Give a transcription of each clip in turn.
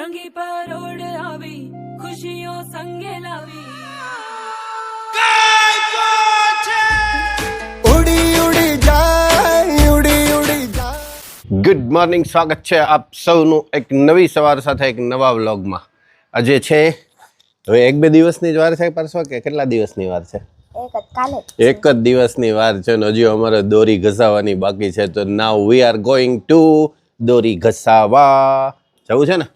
માંગી પરોડ આવી ખુશીઓ સંગે લાવી ગુડ મોર્નિંગ, સ્વાગત છે આપ સૌનું એક નવી સવાર સાથે એક નવા વ્લોગમાં. આજે છે હવે 1-2 દિવસની જ વાર છે પરસો કે કેટલા દિવસની વાર છે? એક જ દિવસની વાર છે ને હજી અમારે દોરી ઘસાવાની બાકી છે. તો નાઉ વી આર ગોઈંગ ટુ દોરી ઘસાવા જવું છે ને.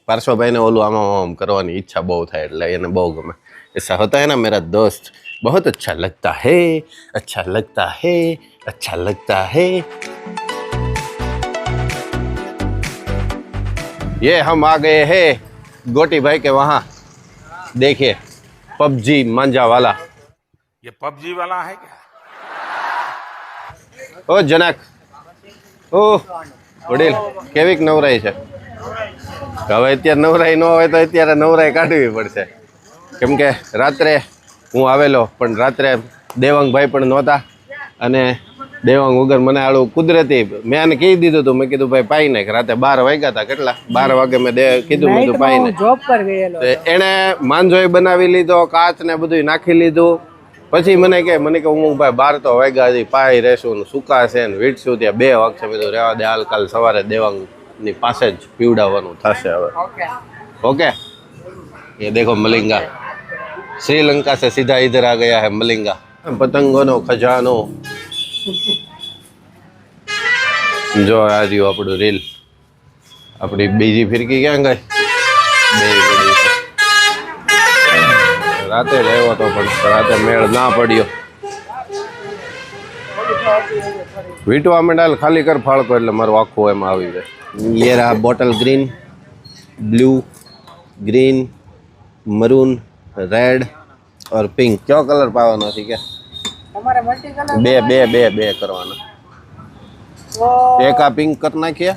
પાર્શ્વભાઈને ઓલું આમ કરવાની ઈચ્છા બહુ થાય એટલે એને બહુ ગમે. ऐसा होता है ना मेरा दोस्त, बहुत अच्छा लगता है, अच्छा लगता है, अच्छा लगता है. ये हम आ गए हैं गोटी भाई के वहाँ. देखिए पबजी मांझा वाला. ये पबजी वाला है क्या? ओ जनक, ओ વડીલ કેવીક નવરાઈ છે? હવે અત્યારે નવરાઈ ન હોય તો અત્યારે નવરાઈ કાઢવી પડશે. કેમ કે રાત્રે હું આવેલો પણ રાત્રે દેવાંગભાઈ પણ નહોતા અને દેવાંગ વગર મને આળું કુદરતી મેં આને કહી દીધું હતું. મેં કીધું ભાઈ પાઈ નાખ. રાતે 12 વાગ્યા હતા. કેટલા 12 વાગે મેં કીધું મેં કીધું પાઈ નાખ. જોબ પર ગયેલો એણે માંજોય બનાવી લીધો, કાચ ને બધું નાખી લીધું. પછી મને કે હું ભાઈ 12 તો વાગ્યા હજી પાઈ રહેશું ને સુકાશે ને વીટશું. ત્યાં 2 વાગશે. મેં કીધું રહેવા દે, હાલ કાલ સવારે દેવાંગની પાસે જ પીવડાવવાનું થશે હવે. ઓકે. ये देखो मलिंगा, श्रीलंका से सीधा इधर आ गया है मलिंगा. पतंगों खजानो जो आ रही આપણું રીલ. આપણી બીજી ફિરકી ક્યાં ગઈ? રાતે લેવો તો પણ રાતે મેળ ના પડ્યો. વીટવા માંડાલ ખાલી કર ફાળકો એટલે મારું આખું એમાં આવી જાય. ये रहा बोतल green, blue, green, maroon, red और पिंक. क्यों कलर पाવાનો છે કે તમારે મલ્ટી કલર બે કરવાના. એક આ પિંક કરી નાખીએ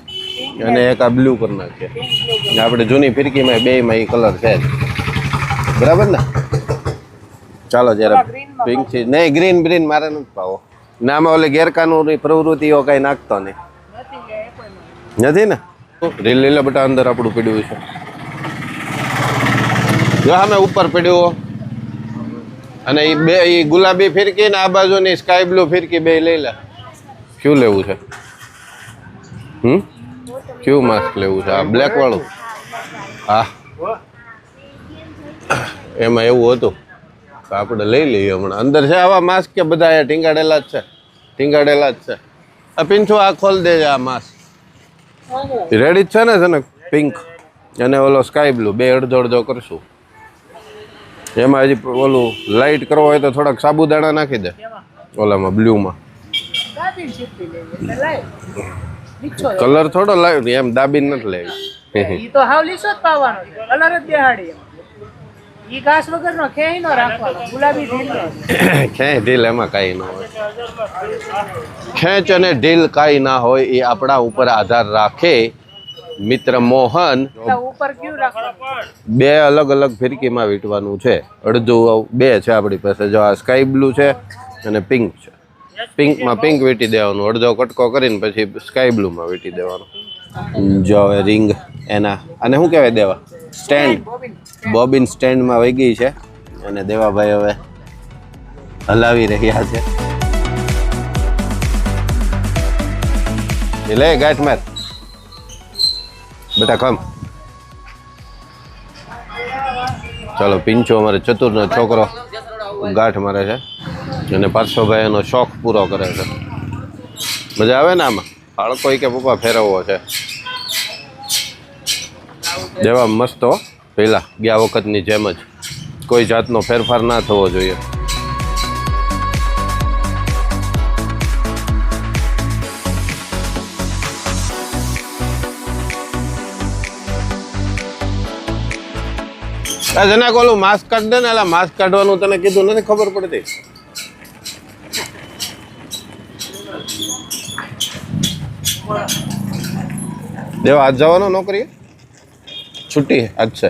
અને એક આ બ્લુ કરી નાખીએ. આપણે જૂની ફિરકીમાં બેયમાં એ કલર છે જ. બરાબર ને? ચાલો જરા પિંક છે. નહીં, ગ્રીન બ્રીન મારે નથી પાવો. ના આમાં ઓલી ગેરકાનૂની પ્રવૃત્તિઓ કઈ નાખતો નહીં. નથી ને? રીલ લીલા બટા અંદર આપણું પીડ્યું છે. જો અમે ઉપર પડ્યું અને એ બે એ ગુલાબી ફિરકી ને આ બાજુની સ્કાય બ્લુ ફિરકી બે લઈ લે. ક્યું લેવું છે? ક્યું માસ્ક લેવું છે? આ બ્લેક વાળું? હા, એમાં એવું હતું તો આપણે લઈ લઈએ હમણાં. અંદર છે આવા માસ્ક કે બધા ટીંગાડેલા જ છે? ટીંગાડેલા જ છે. આ પિંછો આ ખોલ દેજે. આ માસ્ક રેડી જ છે ને પિંક અને ઓલો સ્કાય બ્લુ બે અડધો કરશું. એમાં હજી ઓલું લાઇટ કરવો હોય તો થોડાક સાબુદાણા નાખી દે ઓલામાં બ્લુમાં. કલર થોડો લાઈટ એમ દાબીને નથી લેવી. ઈ તો હાવ લીસો જ પાવાનો છે. કલર જ બેહાડી. ઈ ઘાસ વગરનો ખેઈ નો રાખવાનો. ગુલાબી ઢીલ ખેંચ ઢીલ એમાં કાંઈ ન હોય. ખેંચ અને ઢીલ કાંઈ ના હોય એ આપણા ઉપર આધાર રાખે. મિત્ર મોહન ઉપર ક્યું રાખવાનું? બે અલગ અલગ ફિરકીમાં વીંટવાનું છે. અડધું બે છે આપણી પાસે. જો આ સ્કાય બ્લુ છે અને પિંક છે. પિંકમાં પિંક વીંટી દેવાનું, અડધો કટકો કરીને પછી સ્કાય બ્લુમાં વીંટી દેવાનું. જો હવે રિંગ એના અને શું કહેવાય દેવા સ્ટેન્ડ, બોબિન સ્ટેન્ડમાં વહી ગઈ છે અને દેવાભાઈ હવે હલાવી રહ્યા છે. લે ગાંઠ માર બેટા, કમ. ચાલો, પિંચો અમારે ચતુરનો છોકરો ગાંઠ મારે છે અને પાર્શ્વભાઈ એનો શોખ પૂરો કરે છે. મજા આવે ને આમાં? બાળકો કે પપ્પા ફેરવવો છે. જેવા મસ્ત હો, પહેલા ગયા વખતની જેમ જ. કોઈ જાતનો ફેરફાર ના થવો જોઈએ. જનાક ઓલું માસ્ક કાઢ દે ને. એટલે માસ્ક કાઢવાનું તને કીધું નથી ખબર પડતી? દેવા આજ જવાનો નોકરી? છુટ્ટી આજ છે?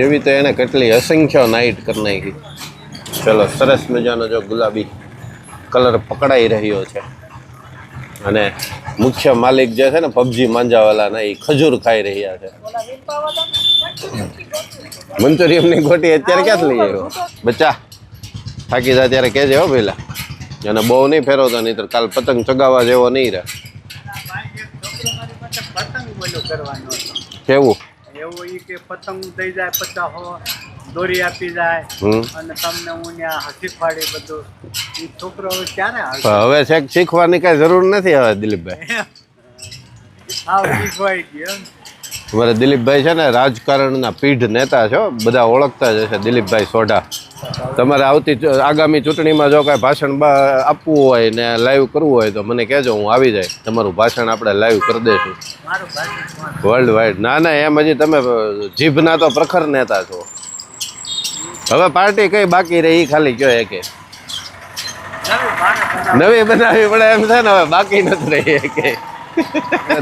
એવી તો એને કેટલી અસંખ્ય નાઈટ કરી નાખી. ચલો, સરસ મજાનો જો ગુલાબી કલર પકડાઈ રહ્યો છે. અને મુખ્ય માલિક જે છે ને પબજી માંજાવાલાના એ ખજૂર ખાઈ રહ્યા છે. મંચુરિયમની ગોટી અત્યારે ક્યાંથી લઈ આવ્યો બચ્ચા? થાકી જાય ત્યારે કહેજે હો પેલા, અને બહુ નહીં ફેરવતો, નહીં તો કાલ પતંગ ચગાવવા જેવો નહીં રહે. પતંગ બોલું કરવાનો કેવું એવું ઈ કે પતંગ દઈ જાય 50 દોરી આપી જાય અને તમને હું ત્યાં શીખવાડી બધું. ઈ છોકરો હવે ક્યારે આવશે? હવે છેક શીખવાની કઈ જરૂર નથી હવે દિલીપભાઈ. હા શીખવાઈ ગયો. અમારે દિલીપભાઈ છે ને રાજકારણના પીઢ નેતા છો, બધા ઓળખતા જ હશે. દિલીપભાઈ સોઢા, તમારે આવતી આગામી ચૂંટણીમાં જો કાંઈ ભાષણ આપવું હોય ને લાઈવ કરવું હોય તો મને કહેજો, હું આવી જાય. તમારું ભાષણ આપણે લાઈવ કરી દઈશું વર્લ્ડ વાઇડ. ના ના, એમ હજી તમે જીભના તો પ્રખર નેતા છો. હવે પાર્ટી કઈ બાકી રહી ખાલી કયો એકે નવી બનાવવી પડે એમ છે ને, હવે બાકી નથી રહી એકે.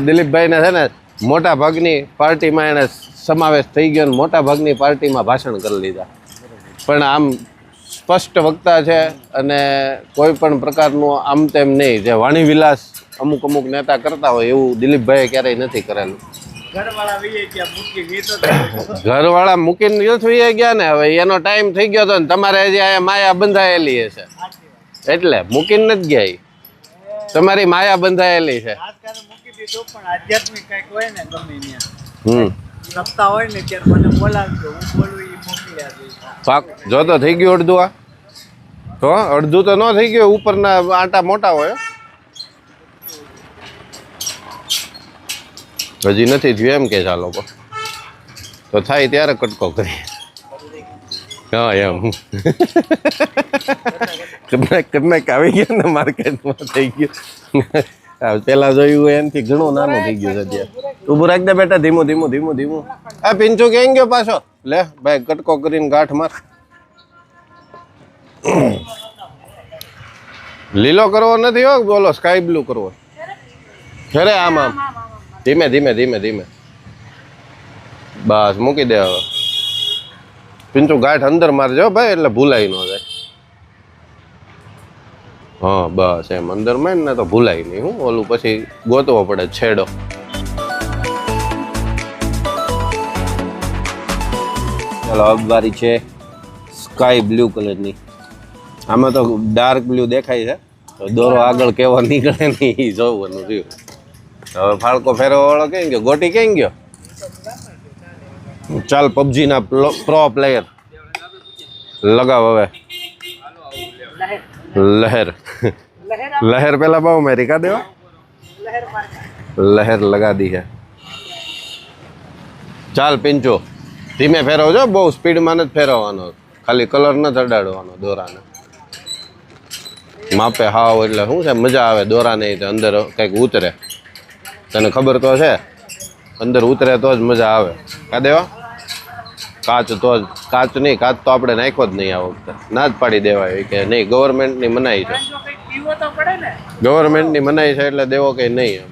દિલીપભાઈને છે ને મોટા ભાગની પાર્ટીમાં એને સમાવેશ થઈ ગયો ને મોટા ભાગની પાર્ટીમાં ભાષણ કરી લીધા. પણ આમ સ્પષ્ટ વક્તા છે અને કોઈ પણ પ્રકારનું આમ તેમ નહીં, જે વાણી વિલાસ અમુક અમુક નેતા કરતા હોય એવું દિલીપભાઈએ ક્યારેય નથી કરેલું. ઘરવાળા મૂકીને નથી ગયા ને, હવે એનો ટાઈમ થઈ ગયો હતો ને તમારે હજી આ માયા બંધાયેલી હશે એટલે મૂકીને નથી ગયા. તમારી માયા બંધાયેલી છે. આધ્યાત્મિક કઈક હોય ને ગમે સપ્તાહ હોય ને ત્યારે મને બોલાવજો, હું બોલું એ મોકલી આપીશ. પાક જો તો થઈ ગયું અડધું, આ તો અડધું તો ન થઈ ગયું, ઉપરના આટા મોટા હોય. હજી નથી થયું એમ કે છે આ લોકો, તો થાય ત્યારે કટકો કરીએ. હા એમ કદનાક આવી ગયો ને માર્કેટમાં થઈ ગયું. પેલા જોયું હોય એનાથી ઘણું નાનું થઈ ગયું છે અત્યારે. ઊભું રાખ દે બેટા, ધીમું ધીમું ધીમું ધીમું. આ પિંચુ ક્યાં ગયો પાછો? લે ભાઈ કટકો કરીને ગાંઠ માર. લીલો કરવો નથી હો, બોલો સ્કાય બ્લુ કરવો. ખરે આમ આમ ધીમે ધીમે ધીમે ધીમે બસ મૂકી દે. હવે પિંચુ ગાંઠ અંદર મારજો ભાઈ, એટલે ભૂલાઈ ન જાય. હા બસ એમ અંદર માં ને તો ભૂલાય નહીં. હું ઓલું પછી ગોતવો પડે છેડો. ચાલો અબવારી છે સ્કાય બ્લુ કલરની. આમાં તો ડાર્ક બ્લુ દેખાય છે, તો દોરો આગળ કેવો નીકળે નહીં એ જોવાનું થયું. હવે ફાળકો ફેરવા વાળો ક્યાં ગયો? ગોટી ક્યાં ગયો? ચાલ પબજીના પ્રો પ્લેયર લગાવ હવે. લહેર લહેર પેલા બહુ મેરી કા દેવા લહેર લગા દી है. ચાલ પિંચો ધીમે ફેરવજો, બહુ સ્પીડમાં નથી ફેરવવાનો, ખાલી કલર ન ચડાડવાનો દોરાને. માપે હાવ એટલે શું છે મજા આવે દોરાને, અંદર કંઈક ઉતરે. તને ખબર તો છે અંદર ઉતરે તો જ મજા આવે. કા દેવા કાચ તો જ, કાચ નહીં, કાચ તો આપણે નાખ્યો જ નહીં આ વખતે, ના જ પાડી દેવાય કે નહીં. ગવર્મેન્ટની મનાઈ છે, ગવર્મેન્ટની મનાઈ છે એટલે દેવો કે નહીં.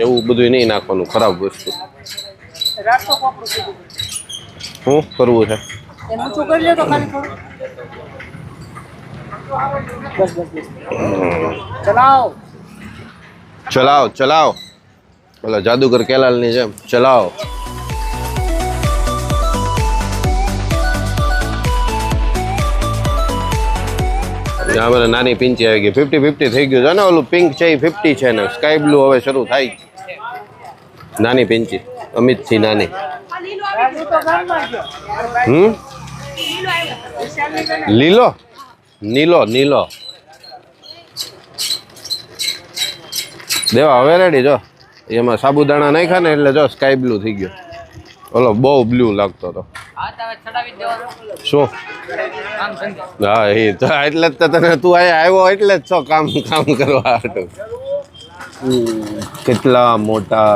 એવું બધું નહીં નાખવાનું ખરાબ વસ્તુ. શું કરવું છે? ચલાવ ચલાવ, ઓલા જાદુગર કેલાલની જેમ ચલાવ. અમારે નાની પિંચી આવી ગઈ. 50-50 થઈ ગયું છે ને, ઓલું પિંક છે એ 50 છે ને સ્કાય બ્લુ હવે શરૂ થાય. નાની પિંચી અમિતથી નાની. લીલો નીલો નીલો દેવા હવે રેડી. જો એમાં સાબુદાણા નાખ્યા ને એટલે જો સ્કાય બ્લુ થઈ ગયો. ઓલો બહુ બ્લુ લાગતો હતો. શું? હા એ તો એટલે જ તને તું અહીંયા આવ્યો એટલે જ છો કામ કરવા હાટું. કેટલા મોટા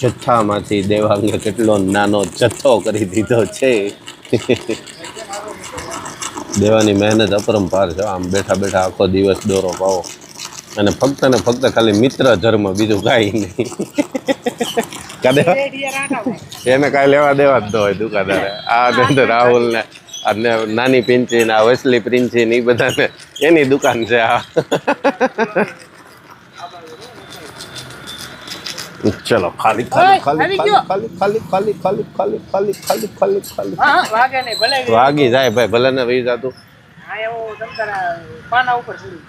જથ્થામાંથી દેવાંગે કેટલો નાનો જથ્થો કરી દીધો છે. દેવાની મહેનત અપરંપાર છે. આમ બેઠા બેઠા આખો દિવસ દોરો પાવો અને ફક્ત ને ફક્ત ખાલી મિત્ર ધર્મ, બીજું કાંઈ નહીં. કાદેવા એને કાંઈ લેવા દેવા જ ન હોય દુકાનદારે. આ અંદર રાહુલ ને અને નાની પિંચી ને આ વસલી પ્રિન્સી ને એ બધાને એની દુકાન છે. આ ચલો ખાલી ખાલી ખાલી ખાલી ખાલી ખાલી ખાલી ખાલી ખાલી ખાલી ખાલી ખાલી હા હા વાગે નહીં ભલે વાગી જાય ભાઈ ભલે ને વહી જાતું હા એવું તમ તારા પાના ઉપર ચડી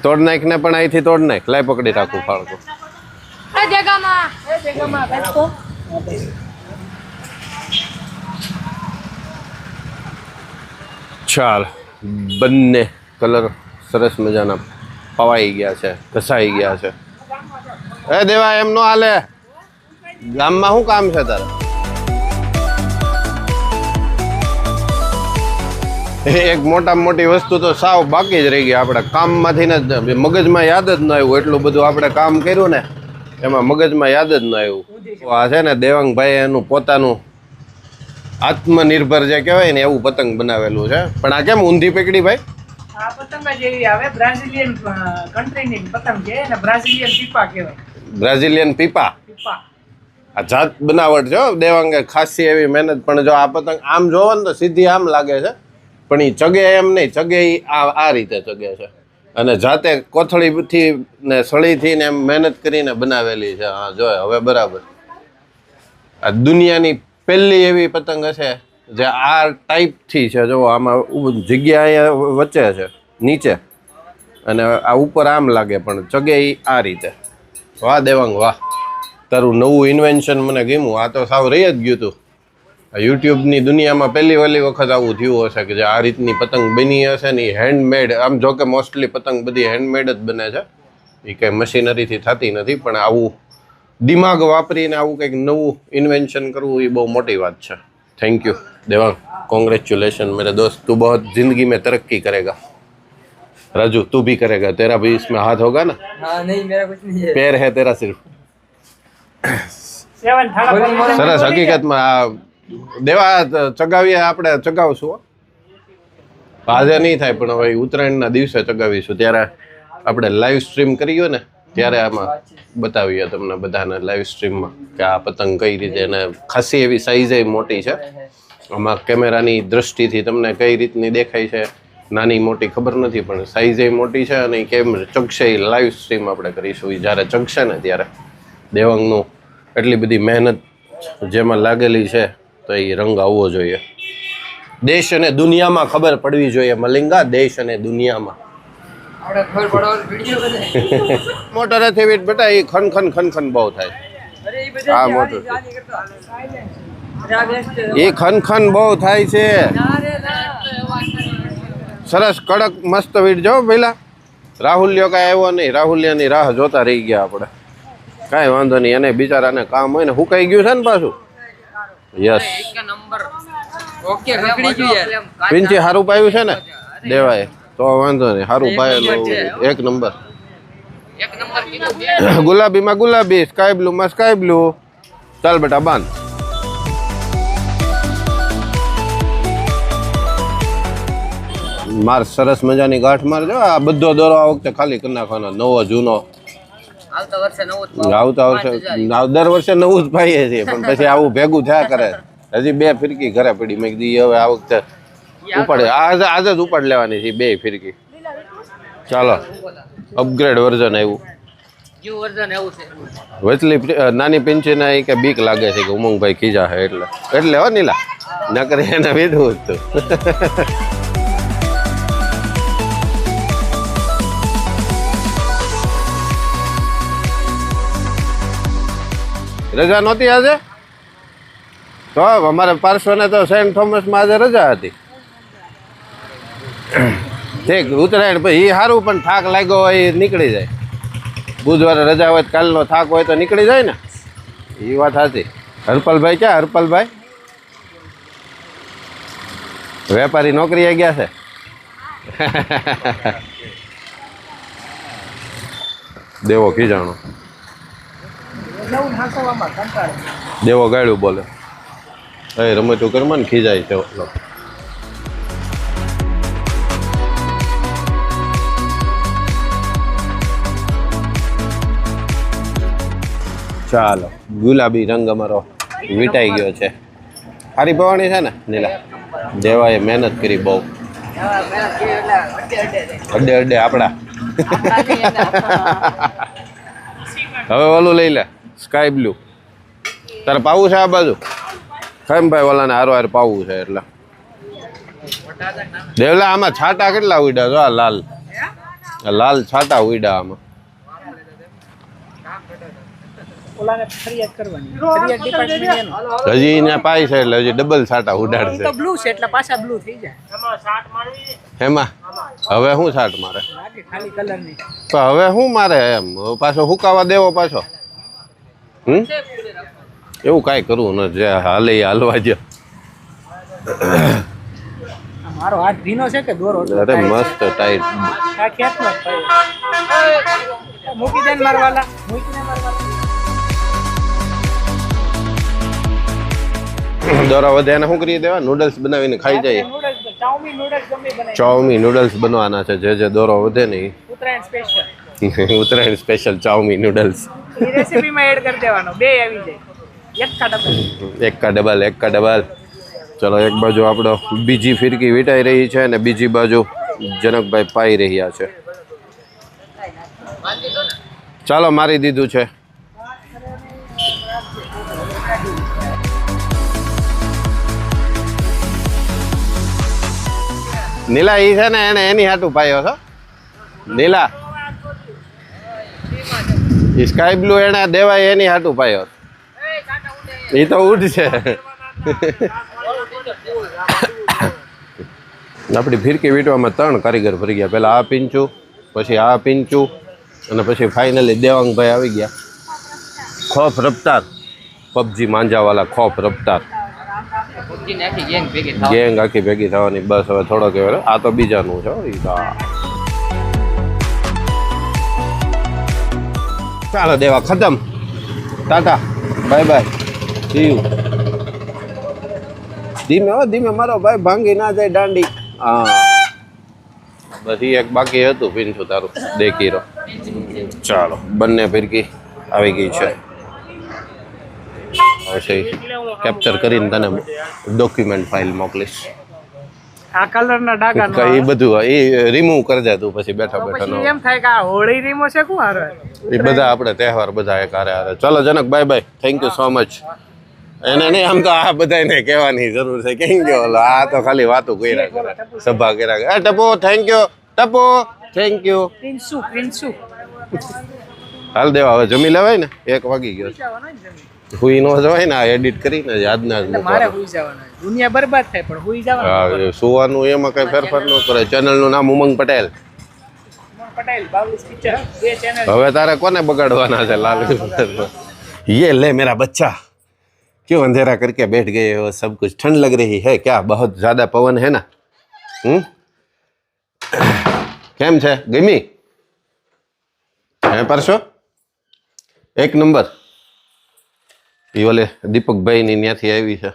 તોડ નાખ ને પણ અહીંથી તોડ નાખ લાય પકડી રાખું ફાળકો એ જગામાં બેઠો ચાલ બંને કલર સરસ મજાના પવાઈ ગયા છે ઘસાઈ ગયા છે એ દેવા એમ નો હાલે ગામમાં શું કામ છે તારે એક મોટામાં મોટી વસ્તુ તો સાવ બાકી જ રહી ગઈ આપણે કામમાંથી ને મગજમાં યાદ જ ન આવ્યું એટલું બધું આપણે કામ કર્યું ને એમાં મગજમાં યાદ જ ન આવ્યું આ છે ને દેવાંગભાઈ એનું પોતાનું આત્મનિર્ભર જે કહેવાય ને એવું પતંગ બનાવેલું છે પણ આ કેમ ઊંધી પકડી ભાઈ આ પતંગ જેવી આવે બ્રાઝિલિયન કન્ટ્રીની પતંગ છે અને બ્રાઝિલિયન પીપા કહેવાય બ્રાઝિલિયન પીપા પીપા આ જાત બનાવટ છે દેવાંગે ખાસી એવી મહેનત પણ જો આ પતંગ આમ જોવો ને તો સીધી આમ લાગે છે પણ એ ચગે એમ નહીં ચગે એ આ રીતે ચગે છે અને જાતે કોથળીથી ને સળીથી ને એમ મહેનત કરીને બનાવેલી છે હા જો હવે બરાબર આ દુનિયાની પહેલી એવી પતંગ હશે જે આ ટાઈપથી છે જો આમાં જગ્યા અહીંયા વચ્ચે છે નીચે અને આ ઉપર આમ લાગે પણ ચગે એ આ રીતે વાહ દેવાંગ વાહ તારું નવું ઇન્વેન્શન મને ગમ્યું આ તો સાવ રહી જ ગયું હતું યુટ્યુબની દુનિયામાં પહેલી વખત આવું થયું હશે કે જે આ રીતની પતંગ બની હશે ને એ હેન્ડમેડ આમ જો કે મોસ્ટલી પતંગ બધી હેન્ડમેડ જ બને છે એ કંઈ મશીનરીથી થતી નથી પણ આવું દિમાગ વાપરીને આવું કંઈક નવું ઇન્વેન્શન કરવું એ બહુ મોટી વાત છે થેન્ક યુ देवांग कॉन्ग्रेचुलेशन मेरे दोस्त तू बहुत जिंदगी में तरक्की करेगा राजू तू भी करेगा तेरा भी इसमें हाथ होगा ना हाँ नहीं मेरा कुछ नहीं है पैर है तेरा सिर्फ સેવન થાળા સરસ હકીકતમાં આ દેવા ચગાવીએ આપણે ચગાવશું આજે નહીં થાય પણ હવે ઉત્તરાયણના દિવસે ચગાવીશું ત્યારે આપણે લાઈવ સ્ટ્રીમ કરીએ ને ત્યારે આમાં બતાવીએ તમને બધાને લાઈવ સ્ટ્રીમમાં કે આ પતંગ કઈ રીતે અને ખાસી એવી સાઈઝ મોટી છે આમાં કેમેરાની દ્રષ્ટિથી તમને કઈ રીતની દેખાય છે નાની મોટી ખબર નથી પણ સાઈઝ મોટી છે અને કેમ ચગશે એ લાઈવ સ્ટ્રીમ આપણે કરીશું એ જ્યારે ચગશે ને ત્યારે દેવાંગનું એટલી બધી મહેનત જેમાં લાગેલી છે તો એ રંગ આવવો જોઈએ દેશ અને દુનિયામાં ખબર પડવી જોઈએ મલિંગા દેશ અને દુનિયામાં આપણે ખબર પડવાનો વિડિયો બને મોટરેથી વીટ બેટા એ ખન ખન ખન ખન બહુ થાય અરે એ બધા આ મોટર જાની કરતા અરે આ બેસ્ટ એ ખન ખન બહુ થાય છે અરે ના સરસ કડક મસ્ત વીટ જો પેલા રાહુલ્યો કાંઈ આવ્યો નહીં રાહુલ્યાની રાહ જોતા રહી ગયા આપણે કાંઈ વાંધો નહીં એને બિચારાને કામ હોય ને હુકાઈ ગયું છે ને પાછું યસ નંબર ઓકે રખડી ગયું યાર પિંચી સારું પાયું છે ને દેવાય તો વાંધો નહીં સારું પાયેલું એક નંબર કીધું ગુલાબીમાં ગુલાબી સ્કાય બ્લુમાં સ્કાય બ્લુ ચાલ બેટા બાંધ માર સરસ મજાની ગાંઠ મારજો આ બધો દોરો આ વખતે ખાલી કરી નાખવાનો નવો જૂનો આવતા વર્ષે નવો આવતા વર્ષે દર વર્ષે નવું જ પાઈએ છીએ પણ પછી આવું ભેગું થયા કરે હજી 2 ફિરકી ઘરે પડી મેં કીધી હવે આ વખતે ઉપાડે આજે જ ઉપાડ લેવાની છે 2 ફિરકી ચાલો અપગ્રેડ વર્ઝન આવ્યું ન્યુ વર્ઝન એવું છે વચલી નાની પિંચીને એ કે બીક લાગે છે કે ઉમંગભાઈ ખીજા છે એટલે હો નીલા નકર એને વીધું હતું રજા નહોતી આજે તો અમારે પાર્શ્વને તો સેન્ટ થોમસમાં આજે રજા હતી ઠીક ઉત્તરાયણ પછી એ સારું પણ થાક લાગ્યો હોય એ નીકળી જાય બુધવારે રજા હોય કાલનો થાક હોય તો નીકળી જાય ને એ વાત સાચી હરપલભાઈ ક્યાં હરપલભાઈ વેપારી નોકરીએ ગયા છે દેવો ખીજાણો દેવો ગાળ્યું બોલે એ રમતું કરમાં ને ખીજાય છે ચાલો ગુલાબી રંગ અમારો વીટાઈ ગયો છે સારી પવાણી છે ને નીલા દેવાએ મહેનત કરી બહુ અડે અડે આપણા હવે ઓલું લઈ લે સ્કાય બ્લુ. તારે પાવું છે આ બાજુ? કેમ ભાઈ ઓલાને હારો હાર પાવું છે એટલે. દેવલા આમાં છાટા કેટલા ઉડ્યા? જો આ લાલ લાલ છાટા ઉડ્યા આમાં. ઓલાને ફરિયાદ કરવાની. ફરિયાદ ડિપાર્ટમેન્ટ એનો. હજી એને પાય છે એટલે હજી ડબલ છાટા ઉડાડશે. તો બ્લુ છે એટલે પાછા બ્લુ થઈ જાય. એમાં હવે શું છાટ મારે? લાગે ખાલી કલરની. તો હવે શું મારે એમ પાછો હુકાવા દેવો પાછો? એવું કાંઈ કરવું ન જે હાલે હાલવા જ. મારો હાથ ભીનો છે કે દોરો? અરે મસ્ત ટાઈટ. આ ખેતનો જ ભાઈ. મૂકી દે ને મારવાલા. મૂકીને મારવાલા. દોરા વધે એને શું કરી દેવા? નૂડલ્સ બનાવીને ખાઈ જાય. નૂડલ્સ ચાઉમીન નૂડલ્સ ગમે બનાવી. ચાઉમીન નૂડલ્સ બનવાના છે. જે દોરો વધે ને Uttarayan special. Uttarayan special chow mein noodles. એ રેસીપીમાં એડ કરી દેવાનો. બે આવી જાય. એક કા ડબલ. એક કા ડબલ. ચલો એક બાજુ આપણો બીજી ફિરકી વીંટાઈ રહી છે અને બીજી બાજુ જનકભાઈ પાઈ રહ્યા છે. ચાલો મારી દીધું છે. નીલા ઈ છે ને એને એની હાટું પાયો છો નીલા. સ્કાય બ્લુ એને દેવાય એની હાટું પાયો. એ તો ઉડશે. આપણી ફિરકી વીંટવામાં 3 કારીગર ફરી ગયા. પહેલા આ પીંચું, પછી આ પીંચું અને પછી ફાઇનલી દેવાંગભાઈ આવી ગયા. ખોફ રફતાર પબજી માંજાવાલા ખોફ રફતાર ગેંગ આખી ભેગી થવાની. બસ હવે થોડો કહેવાય આ તો બીજાનું છે. ચાલો દેવા ખતમ. Tata bye bye see you. ધીમે હો ધીમે મારો ભાઈ ભાંગી ના જાય દાંડી. હા બસ એક બાકી હતું પીંછું તારું દેખી રહો. ચાલો બંને ફિરકી આવી ગઈ છે. કેપ્ચર કરીને તને ડોક્યુમેન્ટ ફાઇલ મોકલીશ. આ કલરના ડાઘા એ બધું એ રિમૂવ કરજે તું પછી બેઠા બેઠા. એમ થાય કે આ હોળી રીમો છે કોણ હારે? એ બધા આપણે તહેવાર બધા એક હારે હારે. ચલો Janak bye bye. Thank you so much. એને નહીં આમ તો આ બધાને કહેવાની જરૂર છે. કેમ કે ઓલો આ તો ખાલી વાતો કર્યા કરે સભા કર્યા કરે. ટપો થેન્ક યુ. ટપો થેન્ક યુ. પ્રિન્સુ હાલ દેવા હવે જમી લેવાય ને 1 વાગી ગયો. હુઈ નો જવાય ને આ એડિટ કરીને આજના જ મારે હુઈ જવાનું. દુનિયા બરબાદ થાય પણ હુઈ જવાનું. હા સુવાનું એમાં કઈ ફેરફાર ન કરે. ચેનલનું નામ ઉમંગ પટેલ. Patel 22 picture 2 channel. હવે તારે કોને બગાડવાના છે લાલ? ये ले मेरा बच्चा क्यों अंधेरा करके बैठ गए हो? सब कुछ ठंड लग रही है क्या? बहुत ज्यादा पवन है ना? કેમ છે? ગમી હે પરસો? એક નંબર. ये वाले दीपक भाई ने न्याथी आई है.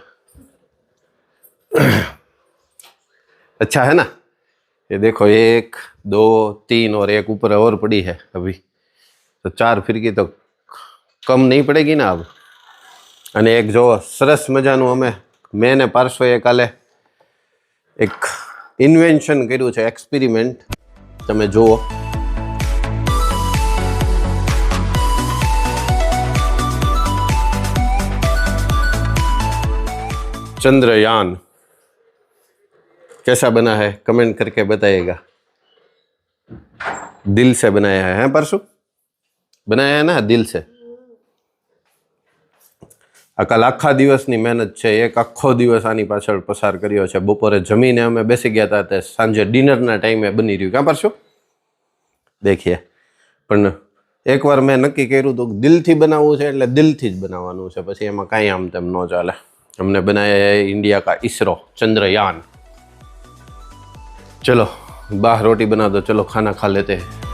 अच्छा है ना? ये देखो 1 2 3 और एक ऊपर और पड़ी है अभी. तो 4 फिरकी तो कम नहीं पड़ेगी ना अब. અને એક જો સરસ મજાનું અમે મેં ને પાર્શ્વએ કાલે એક ઇન્વેન્શન કર્યું છે. એક્સપેરિમેન્ટ તમે જુઓ. चंद्रयान कैसा बना है कमेंट करके बताइएगा. दिल से बनाया है परसों? बनाया है ना दिल से. આ કાલ આખા દિવસની મહેનત છે. એક આખો દિવસ આની પાછળ પસાર કર્યો છે. બપોરે જમીને અમે બેસી ગયા હતા તે સાંજે ડિનરના ટાઈમે બની રહ્યું. ક્યાં પરસું દેખીએ. પણ એકવાર મેં નક્કી કર્યું હતું કે દિલથી બનાવવું છે એટલે દિલથી જ બનાવવાનું છે. પછી એમાં કાંઈ આમ તેમ ન ચાલે. हमने बनाया है इंडिया का इसरो चंद्रयान. चलो बाहर रोटी बना दो. चलो खाना खा लेते हैं.